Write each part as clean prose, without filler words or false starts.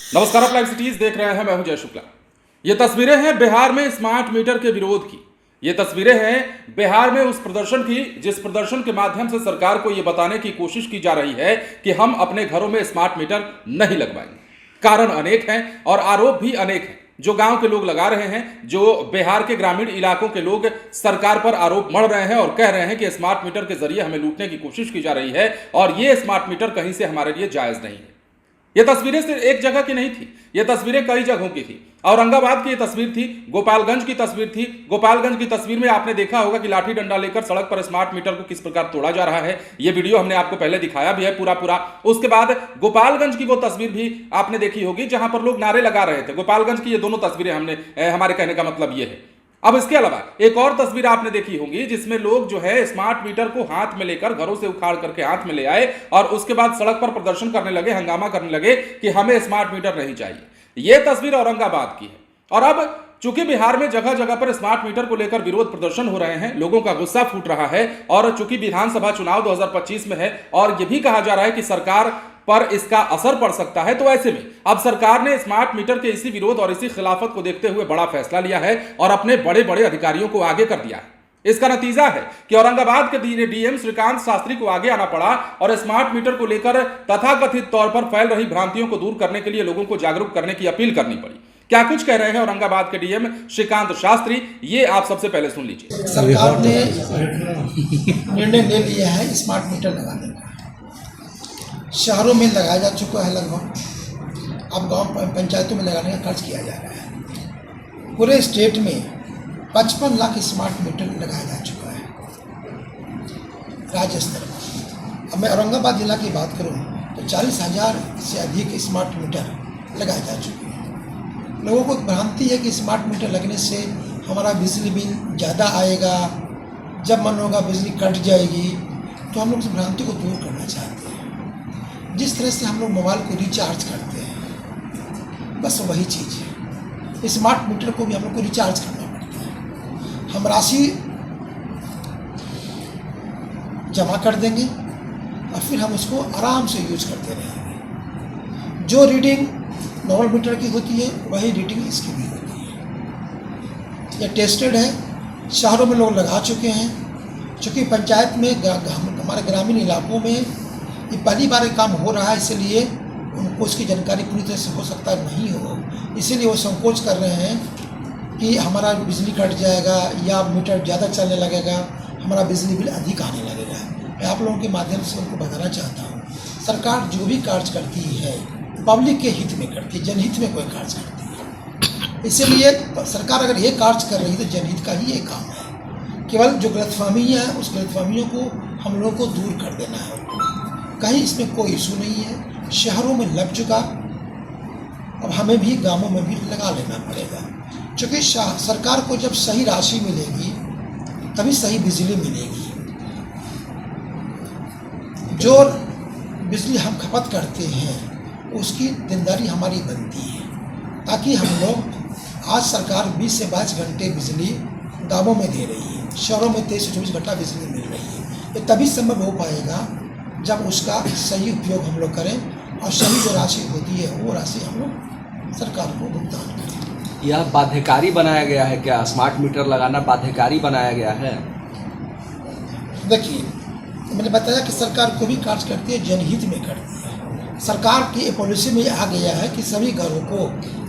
नमस्कार, आप live cities देख रहे हैं। मैं हूं जय शुक्ला। ये तस्वीरें हैं बिहार में स्मार्ट मीटर के विरोध की। ये तस्वीरें हैं बिहार में उस प्रदर्शन की जिस प्रदर्शन के माध्यम से सरकार को यह बताने की कोशिश की जा रही है कि हम अपने घरों में स्मार्ट मीटर नहीं लगवाएंगे। कारण अनेक हैं और आरोप भी अनेक हैं जो गांव के लोग लगा रहे हैं, जो बिहार के ग्रामीण इलाकों के लोग सरकार पर आरोप मढ़ रहे हैं और कह रहे हैं कि स्मार्ट मीटर के जरिए हमें लूटने की कोशिश की जा रही है और ये स्मार्ट मीटर कहीं से हमारे लिए जायज नहीं है। ये तस्वीरें सिर्फ एक जगह की नहीं थी, ये तस्वीरें कई जगहों की थी। औरंगाबाद की ये तस्वीर थी, गोपालगंज की तस्वीर थी। गोपालगंज की तस्वीर में आपने देखा होगा कि लाठी डंडा लेकर सड़क पर स्मार्ट मीटर को किस प्रकार तोड़ा जा रहा है। ये वीडियो हमने आपको पहले दिखाया भी है पूरा। उसके बाद गोपालगंज की वो तस्वीर भी आपने देखी होगी जहां पर लोग नारे लगा रहे थे। गोपालगंज की ये दोनों तस्वीरें हमारे कहने का मतलब ये है। अब इसके अलावा एक और तस्वीर आपने देखी होगी जिसमें लोग जो है स्मार्ट मीटर को हाथ में लेकर घरों से उखाड़ करके हाथ में ले आए और उसके बाद सड़क पर प्रदर्शन करने लगे, हंगामा करने लगे कि हमें स्मार्ट मीटर नहीं चाहिए। यह तस्वीर औरंगाबाद की है। और अब चूंकि बिहार में जगह जगह पर स्मार्ट मीटर को लेकर विरोध प्रदर्शन हो रहे हैं, लोगों का गुस्सा फूट रहा है और चूंकि विधानसभा चुनाव 2025 में है और यह भी कहा जा रहा है कि सरकार पर इसका असर पड़ सकता है, तो ऐसे में अब सरकार ने स्मार्ट मीटर के इसी विरोध और इसी खिलाफत को देखते हुए बड़ा फैसला लिया है और अपने बड़े बड़े अधिकारियों को आगे कर दिया है। इसका नतीजा है कि औरंगाबाद के डीएम श्रीकांत शास्त्री को आगे आना पड़ा और स्मार्ट मीटर को लेकर तथाकथित तौर पर फैल रही भ्रांतियों को दूर करने के लिए लोगों को जागरूक करने की अपील करनी पड़ी। क्या कुछ कह रहे हैं औरंगाबाद के डीएम श्रीकांत शास्त्री, ये आप सबसे पहले सुन लीजिए। सरकार ने निर्णय ले लिया है स्मार्ट मीटर लगाने का। शहरों में लगाया जा चुका है लगभग, अब गांव पंचायतों में लगाने का खर्च किया जा रहा है। पूरे स्टेट में 55 लाख स्मार्ट मीटर लगाया जा चुका है राज्य स्तर पर। अब मैं औरंगाबाद जिला की बात करूं तो 40,000 से अधिक स्मार्ट मीटर लगाए जा चुके हैं। लोगों को भ्रांति है कि स्मार्ट मीटर लगने से हमारा बिजली बिल ज़्यादा आएगा, जब मन होगा बिजली कट जाएगी। तो हम लोग इस भ्रांति को दूर करना चाहते हैं। जिस तरह से हम लोग मोबाइल को रिचार्ज करते हैं, बस वही चीज़ है। स्मार्ट मीटर को भी हम लोग को रिचार्ज करना पड़ता है। हम राशि जमा कर देंगे और फिर हम उसको आराम से यूज करते रहेंगे। जो रीडिंग नॉर्मल मीटर की होती है वही रीडिंग इसकी भी होती है। यह टेस्टेड है, शहरों में लोग लगा चुके हैं। चूँकि पंचायत में हमारे ग्रामीण इलाकों में ये पहली बार काम हो रहा है, इसलिए उनको इसकी जानकारी पूरी तरह से हो सकता है नहीं हो, इसीलिए वो संकोच कर रहे हैं कि हमारा बिजली कट जाएगा या मीटर ज़्यादा चलने लगेगा, हमारा बिजली बिल अधिक आने लगेगा। मैं आप लोगों के माध्यम से उनको बताना चाहता हूँ, सरकार जो भी कार्य करती है पब्लिक के हित में करती है, जनहित में कोई कार्य करती है। इसीलिए सरकार अगर ये कार्य कर रही है तो जनहित का ही ये काम है। केवल जो गलतफहमियाँ हैं उस गलतफहमियों को हम लोगों को दूर कर देना है। कहीं इसमें कोई इशू नहीं है। शहरों में लग चुका, अब हमें भी गांवों में भी लगा लेना पड़ेगा। क्योंकि सरकार को जब सही राशि मिलेगी तभी सही बिजली मिलेगी। जो बिजली हम खपत करते हैं उसकी देनदारी हमारी बनती है, ताकि हम लोग आज सरकार 20 से 22 घंटे बिजली गांवों में दे रही है, शहरों में 23 से 24 घंटा बिजली मिल रही है। ये तभी संभव हो पाएगा जब उसका सही उपयोग हम लोग करें और सही जो राशि होती है वो राशि हम लोग सरकार को भुगतान करें। यह बाध्यकारी बनाया गया है क्या? स्मार्ट मीटर लगाना बाध्यकारी बनाया गया है? देखिए, मैंने बताया कि सरकार को भी कार्य करती है, जनहित में करती है। सरकार की पॉलिसी में आ गया है कि सभी घरों को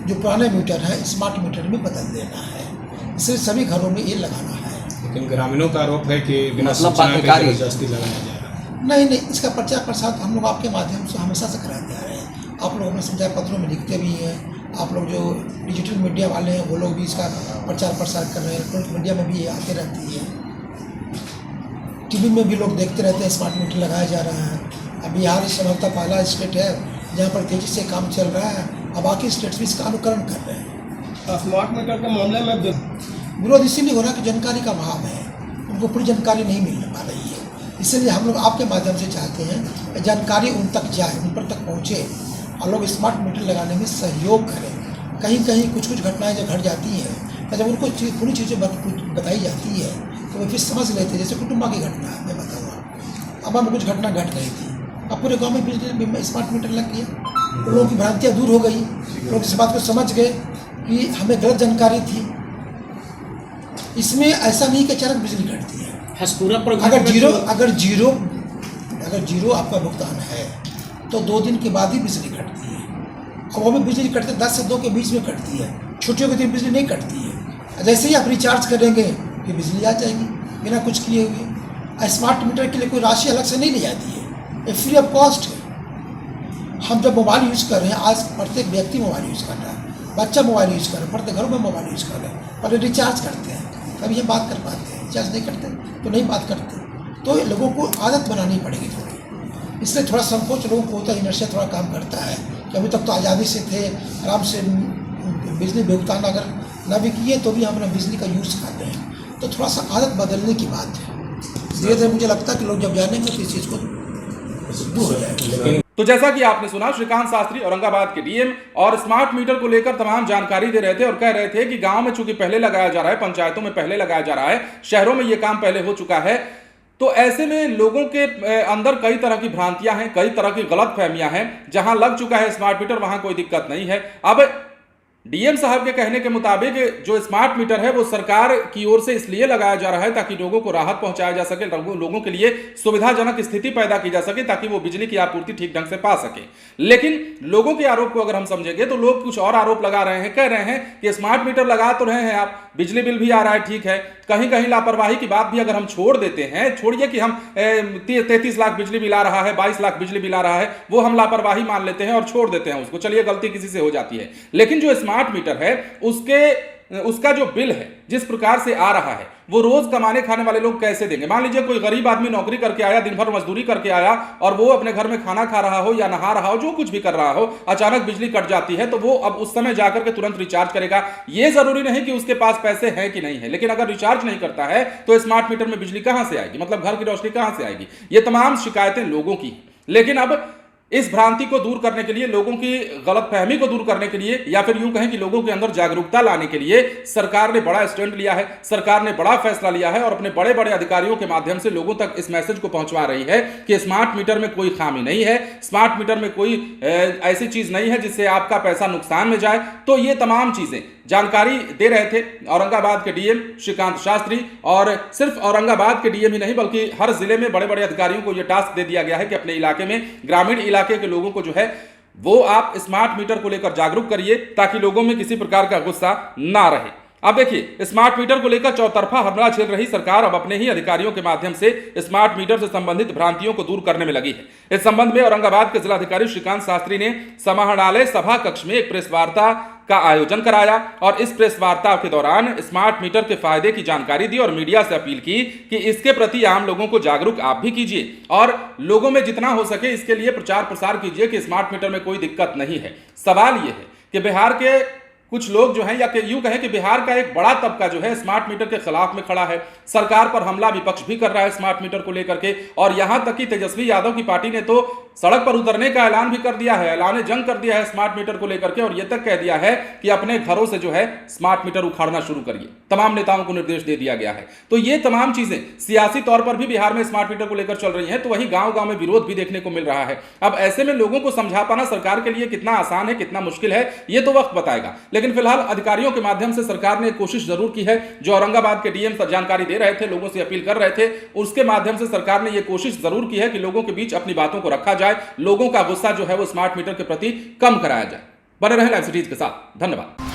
जो पुराने मीटर है स्मार्ट मीटर में बदल देना है, इसलिए सभी घरों में ये लगाना है। लेकिन ग्रामीणों का आरोप है कि बिना मतलब सूचना के बाध्यकारी जबरदस्ती लगाया जा रहा है। नहीं, इसका प्रचार प्रसार हम लोग आपके माध्यम से हमेशा से कराते आ रहे हैं। आप लोग अपने समाचार पत्रों में लिखते भी हैं, आप लोग जो डिजिटल मीडिया वाले हैं वो लोग भी इसका प्रचार प्रसार कर रहे हैं। इलेक्ट्रॉनिक मीडिया में भी ये आते रहती है, टीवी में भी लोग देखते रहते हैं स्मार्ट मीटर लगाया जा रहा है। अब बिहार संभवतः पहला स्टेट है जहाँ पर तेज़ी से काम चल रहा है। अब बाकी स्टेट्स भी इसका अनुकरण कर रहे हैं। स्मार्ट मीटर के मामले में विरोध इसीलिए हो रहा है कि जानकारी का अभाव है, उनको पूरी जानकारी नहीं मिल पा रही है। इसलिए हम लोग आपके माध्यम से चाहते हैं कि जानकारी उन तक जाए, उन पर तक पहुँचे और लोग स्मार्ट मीटर लगाने में सहयोग करें। कहीं कहीं कुछ घटनाएं जब घट जाती हैं, जब उनको पूरी चीज़ें बताई जाती है तो वो फिर समझ लेते हैं। जैसे कुटुंबा की घटना मैं बताऊँगा, अब हम कुछ घटना घट गई थी, अब पूरे गाँव में बिजली स्मार्ट मीटर लग गया। लोगों की भ्रांतियाँ दूर हो गई, लोग इस बात को समझ गए कि हमें गलत जानकारी थी। इसमें ऐसा नहीं कि अचानक बिजली कटती है। अगर जीरो आपका भुगतान है तो 2 दिन के बाद ही बिजली कटती है। अब वो भी बिजली कटते 10 से 2 के बीच में कटती है, छुट्टियों के दिन बिजली नहीं कटती है। जैसे ही आप रिचार्ज करेंगे कि बिजली आ जाएगी बिना कुछ किए हुए। स्मार्ट मीटर के लिए कोई राशि अलग से नहीं ली जाती है, ये फ्री ऑफ कॉस्ट है। हम जब मोबाइल यूज़ कर रहे हैं, आज प्रत्येक व्यक्ति मोबाइल यूज़ कर रहा है, बच्चा मोबाइल यूज़ कर रहा है, प्रत्येक घरों में मोबाइल यूज़ कर रहे हैं। पहले रिचार्ज करते हैं तभी ये बात कर पाते हैं, रिचार्ज नहीं करते तो नहीं बात करते। तो लोगों को आदत बनानी पड़ेगी थोड़ी, इसलिए थोड़ा संकोच लोगों को होता है, इनर्शिया थोड़ा काम करता है कि अभी तक तो आज़ादी से थे, आराम से बिजली भुगतान अगर न भी किए तो भी हम अपना बिजली का यूज़ करते हैं। तो थोड़ा सा आदत बदलने की बात है। धीरे धीरे मुझे लगता है कि लोग जब जानेंगे तो इस चीज़ को दूर हो जाएगा। तो जैसा कि आपने सुना, श्रीकांत शास्त्री औरंगाबाद के डीएम और स्मार्ट मीटर को लेकर तमाम जानकारी दे रहे थे और कह रहे थे कि गांव में चूंकि पहले लगाया जा रहा है, पंचायतों में पहले लगाया जा रहा है, शहरों में यह काम पहले हो चुका है, तो ऐसे में लोगों के अंदर कई तरह की भ्रांतियां हैं, कई तरह की गलत फहमियां हैं। जहां लग चुका है स्मार्ट मीटर वहां कोई दिक्कत नहीं है। अब डीएम साहब के कहने के मुताबिक जो स्मार्ट मीटर है वो सरकार की ओर से इसलिए लगाया जा रहा है ताकि लोगों को राहत पहुंचाया जा सके, लोगों के लिए सुविधाजनक स्थिति पैदा की जा सके ताकि वो बिजली की आपूर्ति ठीक ढंग से पा सके। लेकिन लोगों के आरोप को अगर हम समझेंगे तो लोग कुछ और आरोप लगा रहे हैं, कह रहे हैं कि स्मार्ट मीटर लगा तो रहे हैं आप, बिजली बिल भी आ रहा है, ठीक है, कहीं कहीं लापरवाही की बात भी अगर हम छोड़ देते हैं, छोड़िए कि हम 33 लाख बिजली बिल आ रहा है, 22 लाख बिजली बिल आ रहा है, वो हम लापरवाही मान लेते हैं और छोड़ देते हैं उसको, चलिए गलती किसी से हो जाती है। लेकिन जो स्मार्ट मीटर है उसका जो बिल है जिस प्रकार से आ रहा है वो रोज कमाने खाने वाले लोग कैसे देंगे। मान लीजिए कोई गरीब आदमी नौकरी करके आया, दिन भर मजदूरी करके आया और वो अपने घर में खाना खा रहा हो या नहा रहा हो, जो कुछ भी कर रहा हो, अचानक बिजली कट जाती है तो वो अब उस समय जाकर के तुरंत रिचार्ज करेगा। ये जरूरी नहीं कि उसके पास पैसे हैं कि नहीं है, लेकिन अगर रिचार्ज नहीं करता है तो स्मार्ट मीटर में बिजली कहां से आएगी, मतलब घर की रोशनी कहां से आएगी। ये तमाम शिकायतें लोगों की। लेकिन अब इस भ्रांति को दूर करने के लिए, लोगों की गलतफहमी को दूर करने के लिए, या फिर यूं कहें कि लोगों के अंदर जागरूकता लाने के लिए सरकार ने बड़ा स्टैंड लिया है, सरकार ने बड़ा फैसला लिया है और अपने बड़े बड़े अधिकारियों के माध्यम से लोगों तक इस मैसेज को पहुंचवा रही है कि स्मार्ट मीटर में कोई खामी नहीं है, स्मार्ट मीटर में कोई ऐसी चीज नहीं है जिससे आपका पैसा नुकसान में जाए। तो ये तमाम चीजें जानकारी दे रहे थे औरंगाबाद के डीएम श्रीकांत शास्त्री, और सिर्फ औरंगाबाद के डीएम ही नहीं बल्कि हर जिले में बड़े बड़े अधिकारियों को यह टास्क दे दिया गया है कि अपने इलाके में, ग्रामीण इलाके के लोगों को जो है वो आप स्मार्ट मीटर को लेकर जागरूक करिए ताकि लोगों में किसी प्रकार का गुस्सा ना रहे। अब देखिए, स्मार्ट मीटर को लेकर चौतरफा हमला झेल रही सरकार अब अपने ही अधिकारियों के माध्यम से स्मार्ट मीटर से संबंधित भ्रांतियों को दूर करने में लगी है। इस संबंध में औरंगाबाद के जिलाधिकारी श्रीकांत शास्त्री ने समाहरणालय सभा कक्ष में एक प्रेस वार्ता का आयोजन कराया और इस प्रेस वार्ता के दौरान स्मार्ट मीटर के फायदे की जानकारी दी और मीडिया से अपील की कि इसके प्रति आम लोगों को जागरूक आप भी कीजिए और लोगों में जितना हो सके इसके लिए प्रचार प्रसार कीजिए कि स्मार्ट मीटर में कोई दिक्कत नहीं है। सवाल यह है कि बिहार के कुछ लोग जो हैं, या यूं कहें कि बिहार का एक बड़ा तबका जो है स्मार्ट मीटर के खिलाफ में खड़ा है, सरकार पर हमला विपक्ष भी कर रहा है स्मार्ट मीटर को लेकर के, और यहां तक कि तेजस्वी यादव की पार्टी ने तो सड़क पर उतरने का ऐलान भी कर दिया है, ऐलान जंग कर दिया है स्मार्ट मीटर को लेकर के, और यह तक कह दिया है कि अपने घरों से जो है स्मार्ट मीटर उखाड़ना शुरू करिए। तमाम नेताओं को निर्देश दे दिया गया है। तो ये तमाम चीजें सियासी तौर पर भी बिहार में स्मार्ट मीटर को लेकर चल रही हैं, तो वहीं गांव गांव में विरोध भी देखने को मिल रहा है। अब ऐसे में लोगों को समझा पाना सरकार के लिए कितना आसान है, कितना मुश्किल है, ये तो वक्त बताएगा। लेकिन फिलहाल अधिकारियों के माध्यम से सरकार ने कोशिश जरूर की है, जो औरंगाबाद के डीएम जानकारी दे रहे थे, लोगों से अपील कर रहे थे, उसके माध्यम से सरकार ने यह कोशिश जरूर की है कि लोगों के बीच अपनी बातों को रखा जाए, लोगों का गुस्सा जो है वो स्मार्ट मीटर के प्रति कम कराया जाए। बने रहें लाइव सिटीज के साथ। धन्यवाद।